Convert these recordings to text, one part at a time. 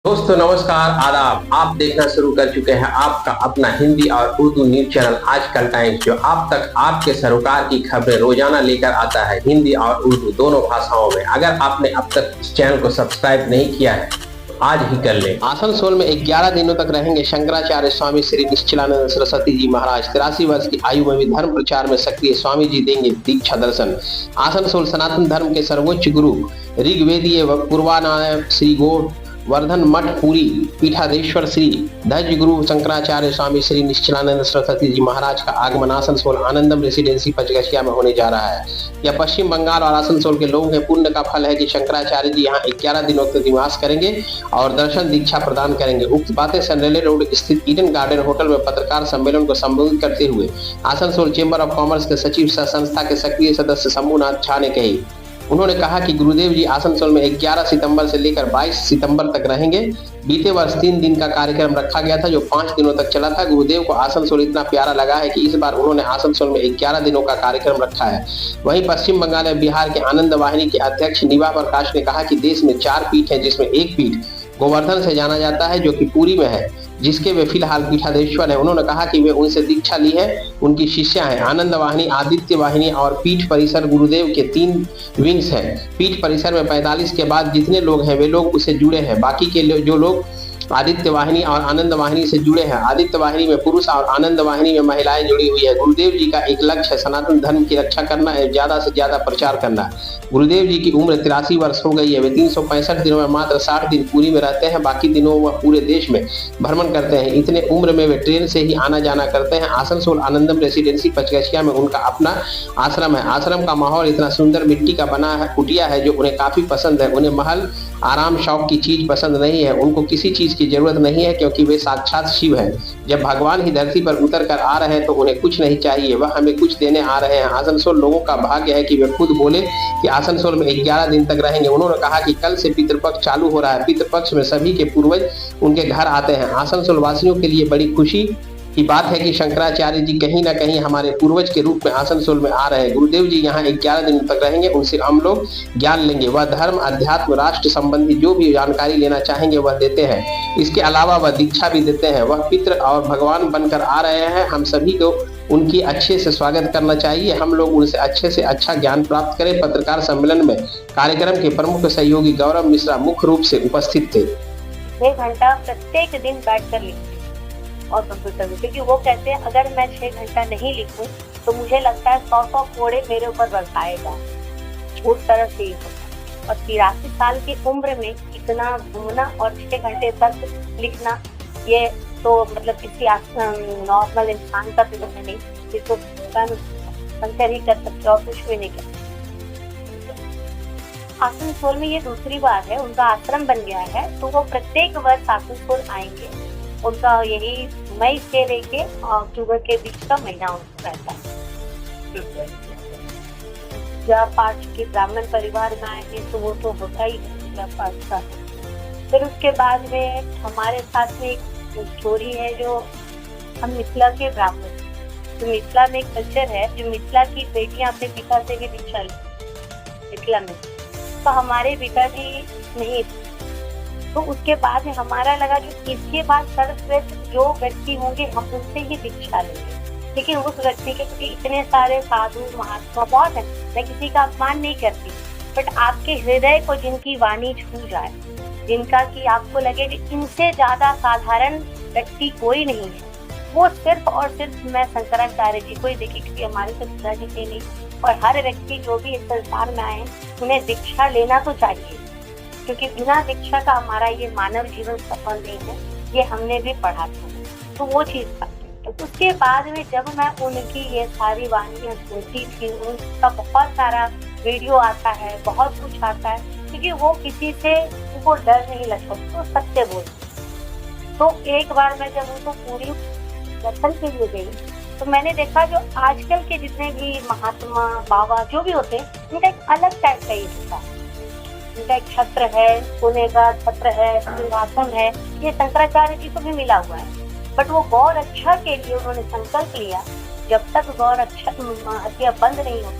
दोस्तों नमस्कार, आदाब। आप देखना शुरू कर चुके हैं आपका अपना हिंदी और उर्दू न्यूज चैनल आजकल टाइम्स, जो आप तक आपके सरोकार की खबरें रोजाना लेकर आता है हिंदी और उर्दू दोनों भाषाओं में। अगर आपने अब तक इस चैनल को सब्सक्राइब नहीं किया है तो आज ही कर लें। आसनसोल में 11 दिनों तक रहेंगे शंकराचार्य स्वामी श्री निश्चलानंद सरस्वती जी महाराज। 83 वर्ष की आयु में भी धर्म प्रचार में सक्रिय स्वामी जी देंगे दीक्षा दर्शन। आसनसोल सनातन धर्म के सर्वोच्च गुरु ऋग्वेदीय पूर्वानायक श्री गोवर्धन मठ पुरी पीठाधीश्वर श्री धज गुरु शंकराचार्य स्वामी श्री निश्चलानंद सरस्वती जी महाराज का आगमन आसनसोल आनंदम रेसिडेंसी पचगछिया में होने जा रहा है। यह पश्चिम बंगाल और आसनसोल के लोगों के पुण्य का फल है कि शंकराचार्य जी यहाँ 11 दिनों तक निवास करेंगे और दर्शन दीक्षा प्रदान करेंगे। उक्त बातें संडेले रोड स्थित ईडन गार्डन होटल में पत्रकार सम्मेलन को संबोधित करते हुए आसनसोल चेंबर ऑफ कॉमर्स के सचिव सह संस्था के सक्रिय सदस्य शंभुनाथ झा ने कही। उन्होंने कहा कि गुरुदेव जी आसनसोल में 11 सितंबर से लेकर 22 सितंबर तक रहेंगे। बीते वर्ष 3 दिन का कार्यक्रम रखा गया था जो 5 दिनों तक चला था। गुरुदेव को आसनसोल इतना प्यारा लगा है कि इस बार उन्होंने आसनसोल में 11 दिनों का कार्यक्रम रखा है। वहीं पश्चिम बंगाल में बिहार के आनंद वाहिनी के अध्यक्ष निभा प्रकाश ने कहा कि देश में 4 पीठ है, जिसमें एक पीठ गोवर्धन से जाना जाता है जो कि पुरी में है, जिसके वे फिलहाल पीठाधीश्वर है। उन्होंने कहा कि वे उनसे दीक्षा ली है, उनकी शिष्या हैं। आनंद वाहिनी, आदित्य वाहिनी और पीठ परिसर गुरुदेव के 3 विंग्स हैं। पीठ परिसर में 45 के बाद जितने लोग हैं वे लोग उससे जुड़े हैं। बाकी के जो लोग आदित्य वाहिनी और आनंद वाहिनी से जुड़े हैं। आदित्य वाहिनी में पुरुष और आनंद वाहिनी में महिलाएं जुड़ी हुई है। गुरुदेव जी का एक लक्ष्य है सनातन धर्म की रक्षा करना है, ज्यादा से ज्यादा प्रचार करना। गुरुदेव जी की उम्र 83 वर्ष हो गई है। वे 365 दिनों में मात्र 60 दिन पुरी में रहते हैं, बाकी दिनों वह पूरे देश में भ्रमण करते हैं। इतने उम्र में वे ट्रेन से ही आना जाना करते हैं। आसनसोल आनंदम रेसिडेंसी पचगछिया में उनका अपना आश्रम है। आश्रम का माहौल इतना सुंदर मिट्टी का बना है, कुटिया है, जो उन्हें काफी पसंद है। उन्हें महल, आराम, शौक की चीज पसंद नहीं है। उनको किसी चीज की जरूरत नहीं है, क्योंकि वे साक्षात शिव हैं। जब भगवान ही धरती पर उतर कर आ रहे हैं तो उन्हें कुछ नहीं चाहिए, वह हमें कुछ देने आ रहे हैं। आसनसोल लोगों का भाग्य है कि वे खुद बोले कि आसनसोल में 11 दिन तक रहेंगे। उन्होंने कहा कि कल से पितृपक्ष चालू हो रहा है। पितृपक्ष में सभी के पूर्वज उनके घर आते हैं। आसनसोल वासियों के लिए बड़ी खुशी की बात है कि शंकराचार्य जी कहीं ना कहीं हमारे पूर्वज के रूप में आसनसोल में आ रहे हैं। गुरुदेव जी यहाँ 11 दिन तक रहेंगे, उनसे हम लोग ज्ञान लेंगे। वह धर्म, अध्यात्म, राष्ट्र संबंधी जो भी जानकारी लेना चाहेंगे वह देते हैं। इसके अलावा वह दीक्षा भी देते हैं। वह पितृ और भगवान बनकर आ रहे हैं। हम सभी को उनकी अच्छे से स्वागत करना चाहिए। हम लोग उनसे अच्छे से अच्छा ज्ञान प्राप्त करें। पत्रकार सम्मेलन में कार्यक्रम के प्रमुख सहयोगी गौरव मिश्रा मुख्य रूप से उपस्थित थे। 6 घंटा प्रत्येक दिन बैठ कर लिखती और कंप्यूटर में, क्योंकि वो कहते हैं अगर मैं 6 घंटा नहीं लिखूं तो मुझे लगता है 100 कोड़े मेरे ऊपर बरसाएगा। उस तरह से ही होता। और 83 साल की उम्र में इतना घूमना और 6 घंटे तक लिखना, ये तो मतलब किसी नॉर्मल इंसान का तो है नहीं, जिसको संकर ही कर सकते और कुछ भी नहीं कर सकते। आसनसोल में ये दूसरी बार है, उनका आश्रम बन गया है, तो वो प्रत्येक वर्ष आसनसोल आएंगे। उनका यही मई से लेके अक्टूबर के बीच का महीना उनका रहता है। जब पाठ के ब्राह्मण परिवार में आएंगे तो वो तो होता ही है पाठ का। फिर उसके बाद में हमारे साथ में एक स्टोरी है, जो हम मिथिला के ब्राह्मण, तो मिथिला में एक कल्चर है जो मिथिला की बेटियां अपने पिता से भी दीक्षा लेती मिथिला में, तो हमारे पिताजी नहीं। तो उसके बाद में हमारा लगा जो इसके बाद सर्वश्रेष्ठ जो व्यक्ति होंगे हम उनसे ही दीक्षा लेंगे। लेकिन उस व्यक्ति के क्योंकि इतने सारे साधु महात्मा बहुत है, मैं किसी का अपमान नहीं करती, बट आपके हृदय को जिनकी वाणी छू जाए, जिनका कि आपको लगे कि इनसे ज्यादा साधारण व्यक्ति कोई नहीं है, वो सिर्फ और सिर्फ मैं शंकराचार्य जी को ही देखी, क्योंकि हमारे तो पिताजी थे नहीं। और हर व्यक्ति जो भी इस संसार में आए उन्हें दीक्षा लेना तो चाहिए, क्योंकि बिना दीक्षा का हमारा ये मानव जीवन सफल नहीं है, ये हमने भी पढ़ा था। तो वो चीज था। तो उसके बाद में जब मैं उनकी ये सारी वाणियां सुनती थी, उनका बहुत सारा वीडियो आता है, बहुत कुछ आता है, क्योंकि वो किसी से उनको डर नहीं लगता, तो सत्य बोलते। तो एक बार मैं जब उनको पूरी दर्शन के लिए गई तो मैंने देखा जो आजकल के जितने भी महात्मा बाबा जो भी होते हैं, उनका एक अलग टाइप का ये होता है। उनका एक छत्र है, सोने का छत्र है, सिंहासन है, ये शंकराचार्य जी को भी मिला हुआ है। बट वो गौ रक्षा के लिए उन्होंने संकल्प लिया, जब तक गौ रक्षा हत्या बंद नहीं हो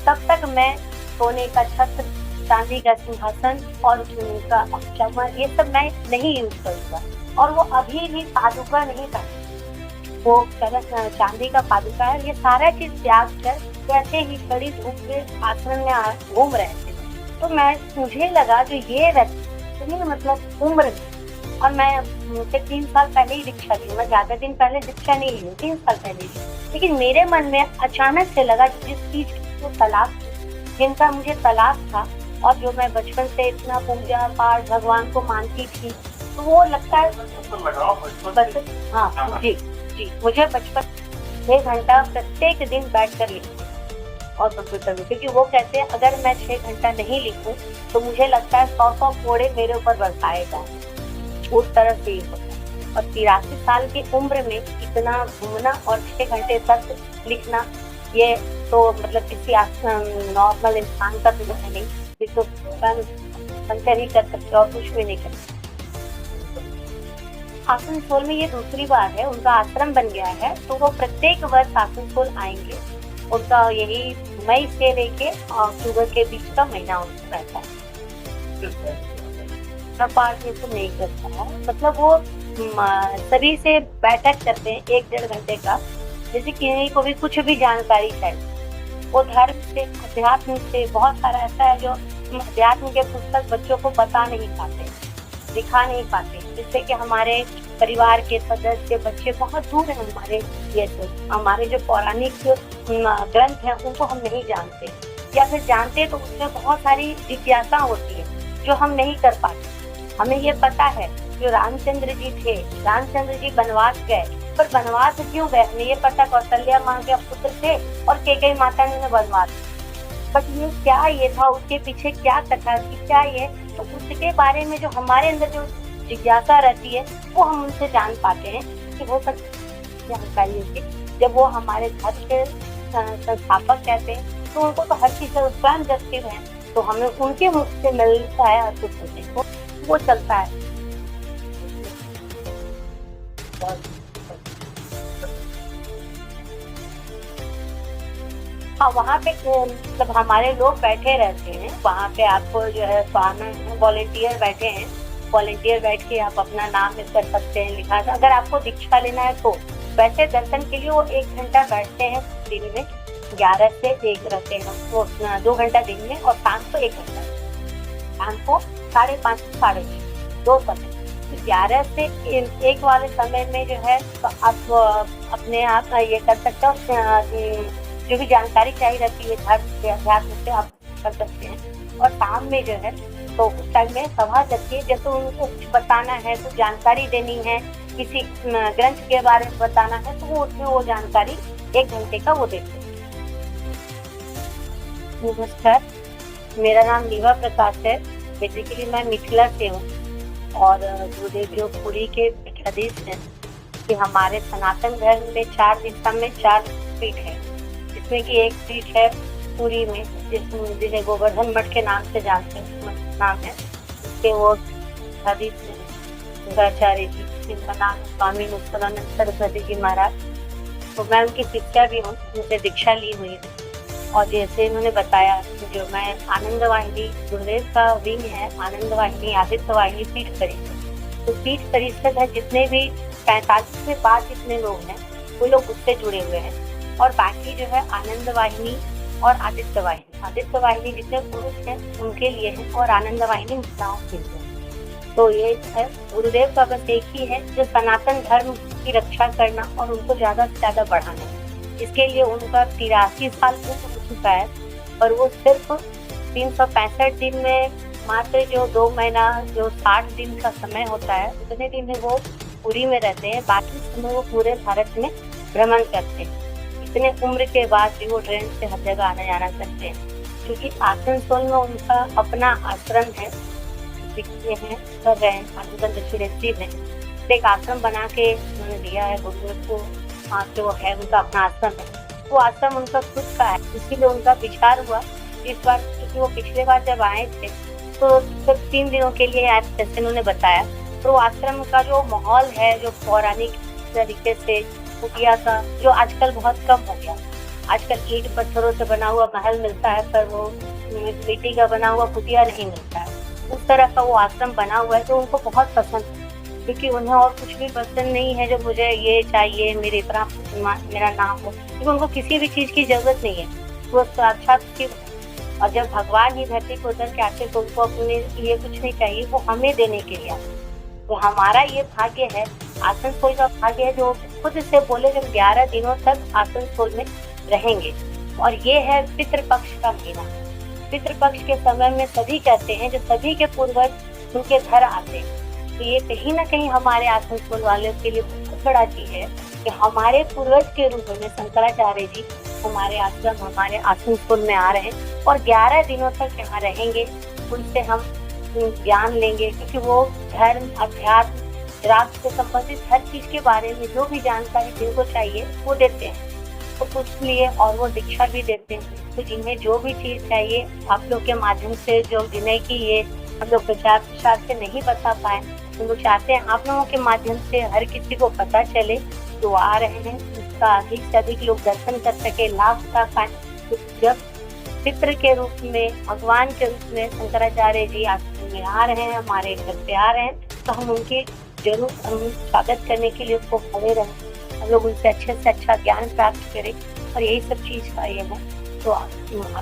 तब तक मैं सोने का छत्र चांदी का सिंहासन और झुमका चमर ये सब मैं नहीं यूज करूंगा। और वो अभी भी पादुका नहीं पहनते, वो चांदी का पादुका है, ये सारा चीज त्याग कर वैसे ही कड़ी धूप में आश्रम में घूम रहे थे। तो मुझे लगा जो ये व्यक्ति मतलब उम्र में, और मैं मुझे 3 साल पहले ही दीक्षा ली, मैं ज्यादा दिन पहले दीक्षा नहीं ली, 3 साल पहले ली। लेकिन मेरे मन में अचानक से लगा जिस चीज की तलाश, जिनका मुझे तलाश था, और जो मैं बचपन से इतना पूजा पाठ भगवान को मानती थी, तो वो लगता है हाँ जी जी, मुझे बचपन 6 घंटा प्रत्येक दिन बैठ कर लिखती और कंप्यूटर में, क्योंकि वो कहते हैं अगर मैं 6 घंटा नहीं लिखूं तो मुझे लगता है 100 कोड़े मेरे ऊपर बरसाएगा, उस तरह से ही होता है। और 83 साल की उम्र में इतना घूमना और 6 घंटे तक लिखना, ये तो मतलब किसी नॉर्मल इंसान का तो नहीं, ये तो संकर ही कर सकते और कुछ भी नहीं कर सकते। आसनसोल में ये दूसरी बार है, उनका आश्रम बन गया है, तो वो प्रत्येक वर्ष आसनसोल आएंगे। उनका यही मई से लेके अक्टूबर के बीच का महीना उनका रहता है। पाठ ये तो नहीं करता है, मतलब वो सभी से बैठक करते हैं 1-1.5 घंटे का, जैसे किसी को भी कुछ भी जानकारी चाहिए। वो धर्म से अध्यात्म से बहुत सारा ऐसा है जो अध्यात्म के पुस्तक बच्चों को बता नहीं पाते, दिखा नहीं पाते, जिससे कि हमारे परिवार के सदस्य बच्चे बहुत दूर हैं हमारे ये से। हमारे जो पौराणिक ग्रंथ हैं उनको हम नहीं जानते, या फिर जानते तो उसमें बहुत सारी जिज्ञासा होती है जो हम नहीं कर पाते। हमें ये पता है जो रामचंद्र जी थे, रामचंद्र जी वनवास गए, पर वनवास क्यों गए हमें ये पता, कौशल्या माँ के पुत्र थे और कैकेयी माता ने वनवास, बट ये क्या ये था, उसके पीछे क्या कथा थी, क्या ये, तो उसके बारे में जो हमारे अंदर जो जिज्ञासा रहती है वो हम उनसे जान पाते हैं कि वो सब जानकारी होती। जब वो हमारे धर्म के संस्थापक कहते हैं तो उनको तो हर चीज स्वयं जगते हैं, तो हमें उनके मुख से मिलता है और कुछ होते हैं वो चलता है। हाँ, वहाँ पे मतलब हमारे लोग बैठे रहते हैं, वहाँ पे आपको जो है स्वामी वॉलेंटियर बैठे हैं, वॉलेंटियर बैठ के आप अपना नाम कर सकते हैं, लिखा। अगर आपको दीक्षा लेना है तो वैसे दर्शन के लिए वो 1 घंटा बैठते हैं दिन में, 11 से 1 रहते हैं, वो 2 घंटा दिन में, और शाम को 1 घंटा, शाम को 5:30 से 6:30, 2 समय। 11 से 1 वाले समय में जो है तो आप अपने आप ये कर सकते हो, जो भी जानकारी चाहिए रहती है धर्म से अध्यात्म से आप कर सकते हैं। और शाम में जो है तो उस टाइम में सभा लगती है, जैसे उनको कुछ बताना है, कुछ जानकारी देनी है, किसी ग्रंथ के बारे में बताना है, तो वो उसमें वो जानकारी 1 घंटे का वो देते हैं। नमस्कार, मेरा नाम नीवा प्रकाश है, बेसिकली मैं मिथिला से हूँ, और गुरुदेव जो पुरी के पीठाधीश हैं कि हमारे सनातन धर्म में 4 दिशा में 4 पीठ है, जिसमें कि एक पीठ है पुरी में, जिसे गोवर्धन मठ के नाम से जानते हैं, नाम है उसके, वो आचार्य जी, जिनका नाम स्वामी मुक्तानंद सरस्वती जी महाराज। तो मैं उनकी शिक्षा भी हूँ, उनसे दीक्षा ली हुई है। और जैसे उन्होंने बताया जो मैं आनंद वाहिनी गुरुदेव का विंग है, आनंद वाहिनी आदित्य वाहिनी पीठ परिषद, तो पीठ परिषद है, जितने भी 45 से 5 जितने लोग हैं वो लोग उससे जुड़े हुए हैं। और बाकी जो है आनंद वाहिनी और आदित्य वाहिनी जितने पुरुष हैं उनके लिए है, और आनंद वाहिनी महिलाओं के लिए। तो ये है गुरुदेव का बस एक ही है जो सनातन धर्म की रक्षा करना और उनको ज्यादा से ज्यादा बढ़ाना। इसके लिए उनका 83 साल पूर्ण हो चुका है, और वो सिर्फ 365 दिन में मात्र जो 2 महीना जो 60 दिन का समय होता है उतने दिन में वो पुरी में रहते हैं, बाकी समय वो पूरे भारत में भ्रमण करते हैं। इतने उम्र के बाद भी वो ट्रेन से हर जगह आना जाना करते हैं, क्योंकि आसनसोल में उनका अपना आश्रम है, दिखते हैं कर रहे हैं, आनंद दक्षिणेश्वरी में एक आश्रम बना के उन्होंने दिया है गुरुदेव को, वहाँ पे वो है उनका अपना आश्रम है, वो आश्रम उनका खुद का है। इसीलिए उनका विचार हुआ इस बार, क्योंकि वो पिछले बार जब आए थे तो सिर्फ 3 दिनों के लिए आए, जैसे उन्होंने बताया। तो आश्रम का जो माहौल है, जो पौराणिक तरीके से किया था, जो आजकल बहुत कम हो गया, आजकल ईंट पत्थरों से बना हुआ महल मिलता है, पर वो मिट्टी का बना हुआ कुटिया नहीं मिलता है। उस तरह का वो आश्रम बना हुआ है, तो उनको बहुत पसंद है, क्योंकि उन्हें और कुछ भी पसंद नहीं है जो मुझे ये चाहिए, मेरा नाम हो, क्योंकि उनको किसी भी चीज़ की ज़रूरत नहीं है। वो साक्षात शिव है, और जब भगवान ही धरती पे उतर के आते, तो उनको अपने लिए कुछ नहीं चाहिए, वो हमें देने के लिए आते। तो हमारा ये भाग्य है, आसनसोल का भाग्य है, जो खुद से बोले जब 11 दिनों तक आसनसोल में रहेंगे। और ये है पितृपक्ष का महीना। पितृपक्ष के समय में सभी कहते हैं, जो सभी के पूर्वज उनके घर आते हैं, तो ये कहीं ना कहीं हमारे आसनसोल वालों के लिए बहुत बड़ा चीज है कि हमारे पूर्वज के रूप में शंकराचार्य जी हमारे आश्रम, हमारे आसनसोल में आ रहे हैं और 11 दिनों तक यहाँ रहेंगे। उनसे हम ज्ञान लेंगे, क्योंकि वो धर्म, अध्यात्म, राष्ट्र से संबंधित हर चीज के बारे में जो भी जानकारी जिनको चाहिए वो देते हैं, तो कुछ लिए और वो दीक्षा भी देते हैं। तो जिन्हें जो भी चीज चाहिए आप लोग के माध्यम से, जो जिन्हें की ये हम लोग प्रचार प्रसार से नहीं बता पाए, तो वो चाहते हैं आप लोगों के माध्यम से हर किसी को पता चले जो आ रहे हैं, उसका अधिक से अधिक लोग दर्शन कर सके, लाभ उठा पाए। तो जब पितृ के रूप में, भगवान के रूप में शंकराचार्य जी आश्रम में आ रहे हैं, हमारे घर पे आ रहे हैं, तो हम उनके जरूर हम स्वागत करने के लिए उसको खड़े रहें, हम लोग उनसे अच्छे से अच्छा ज्ञान प्राप्त करें। और यही सब चीज़ का ये है। तो आप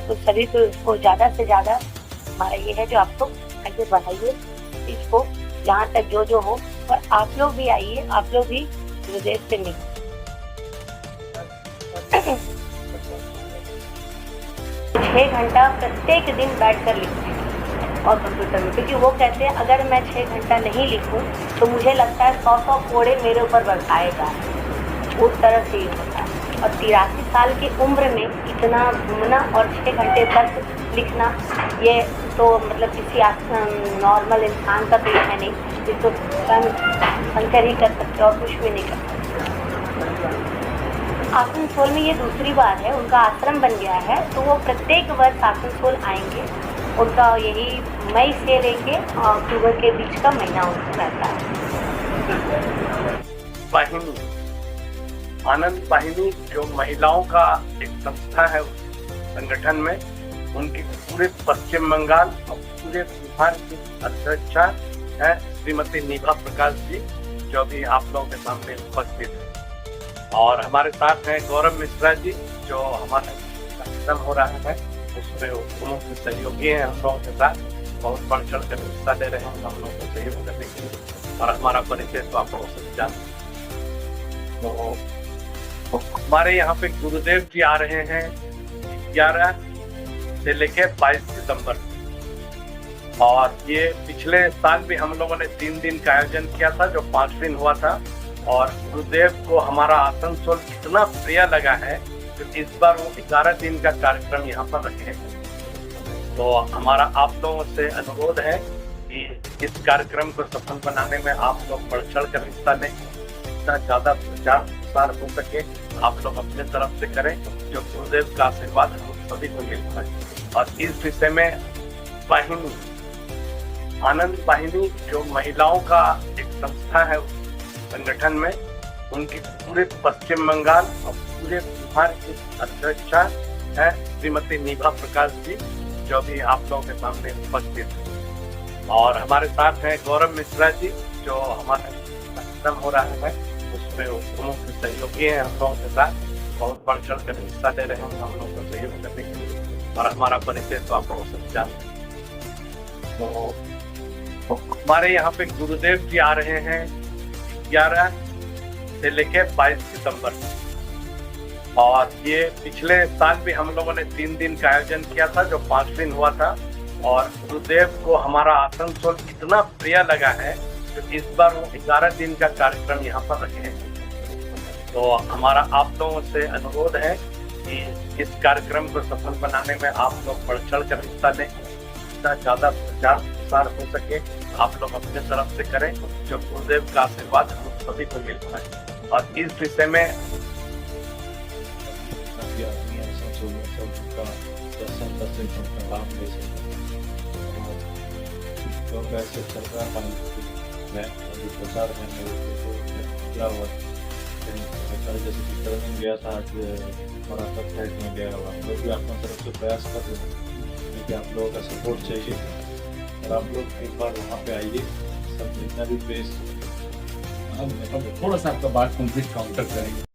लोग सभी को इसको ज़्यादा से ज़्यादा, हमारा ये है जो आप लोग आगे बढ़ाइए चीज़ को, जहाँ तक जो हो। और आप लोग भी आइए, आप लोग भी गुरुदेव से मिलिए। 6 घंटा प्रत्येक दिन बैठकर लिखते हैं और कंप्यूटर में, क्योंकि वो कहते हैं अगर मैं 6 घंटा नहीं लिखूं तो मुझे लगता है 100 कोड़े मेरे ऊपर बरसाएगा। उस तरह से ही होता है। और 83 साल की उम्र में इतना घूमना और 6 घंटे तक लिखना, ये तो मतलब किसी नॉर्मल इंसान का तो ये है नहीं, जिसको शंकर ही कर सकते और कुछ भी नहीं कर सकते। आसनसोल में ये दूसरी बार है, उनका आश्रम बन गया है, तो वो प्रत्येक वर्ष आसनसोल आएंगे। उनका यही मई से लेके अक्टूबर के बीच का महीना उनका रहता है। वाहिनी, आनंद वाहिनी जो महिलाओं का एक संस्था है संगठन में, उनकी पूरे पश्चिम बंगाल और पूरे बिहार की अध्यक्षा है श्रीमती नीभा प्रकाश जी, जो भी आप लोगों के सामने उपस्थित है। और हमारे साथ हैं गौरव मिश्रा जी, जो हमारा कार्यक्रम हो रहा है उसमें मुख्य सहयोगी हैं हम लोगों के साथ, बहुत बढ़ चढ़ कर हिस्सा ले रहे हैं हम लोगों को सहयोग करने के लिए। और हमारा परिचय तो आप लोगों से जानते हैं। तो हमारे यहाँ पे गुरुदेव जी आ रहे हैं 11 से लेके 22 सितंबर, और ये पिछले साल भी हम लोगों ने 3 दिन का आयोजन किया था, जो 5 दिन हुआ था। और गुरुदेव को हमारा आसनसोल इतना प्रिय लगा है कि इस बार वो 11 दिन का कार्यक्रम यहाँ पर रखे हैं। तो हमारा आप लोगों से अनुरोध है कि इस कार्यक्रम को सफल बनाने में आप लोग बढ़ चढ़ कर हिस्सा लें, जितना ज़्यादा प्रचार प्रसार हो सके आप लोग अपने तरफ से करें, जो गुरुदेव का आशीर्वाद हम सभी को मिलता है। और इस विषय में वाहिनी, आनंद वाहिनी जो महिलाओं का एक संस्था है संगठन में, उनकी पूरे पश्चिम बंगाल और पूरे बिहार की अध्यक्षा है श्रीमती नीभा प्रकाश जी, जो भी आप लोगों के सामने उपस्थित है। और हमारे साथ हैं गौरव मिश्रा जी, जो हमारा कार्यक्रम हो रहा है उसमें मुख्य सहयोगी हैं हम लोगों के साथ, बहुत बढ़ चढ़ कर हिस्सा ले रहे हैं हम लोगों को सहयोग करने के लिए। और हमारा परिचय तो आप लोगों से जानते हैं। तो हमारे यहाँ पे गुरुदेव जी आ रहे हैं 11 से लेके 22 सितंबर, और ये पिछले साल भी हम लोगों ने 3 दिन का आयोजन किया था, जो 5 दिन हुआ था। और गुरुदेव को हमारा आसनसोल इतना प्रिय लगा है कि इस बार वो 11 दिन का कार्यक्रम यहाँ पर रखे हैं। तो हमारा आप लोगों से अनुरोध है कि इस कार्यक्रम को सफल बनाने में आप लोग बढ़ चढ़ कर हिस्सा लें, जितना ज़्यादा प्रचार प्रसार हो सके आप लोग अपने तरफ से करें, जो गुरुदेव का आशीर्वाद हम सभी को मिलता है। और इस विषय में प्रचार कल जैसे कि टर्निंग गया था आज और आपका फ्लाइट में गया हुआ, हम लोग भी अपनी तरफ से प्रयास कर रहे हैं, क्योंकि आप लोगों का सपोर्ट चाहिए। और आप लोग एक बार वहाँ पे आइए, सब जितना भी प्लेस, हम थोड़ा सा आपका बात कंप्लीट काउंटर करेंगे।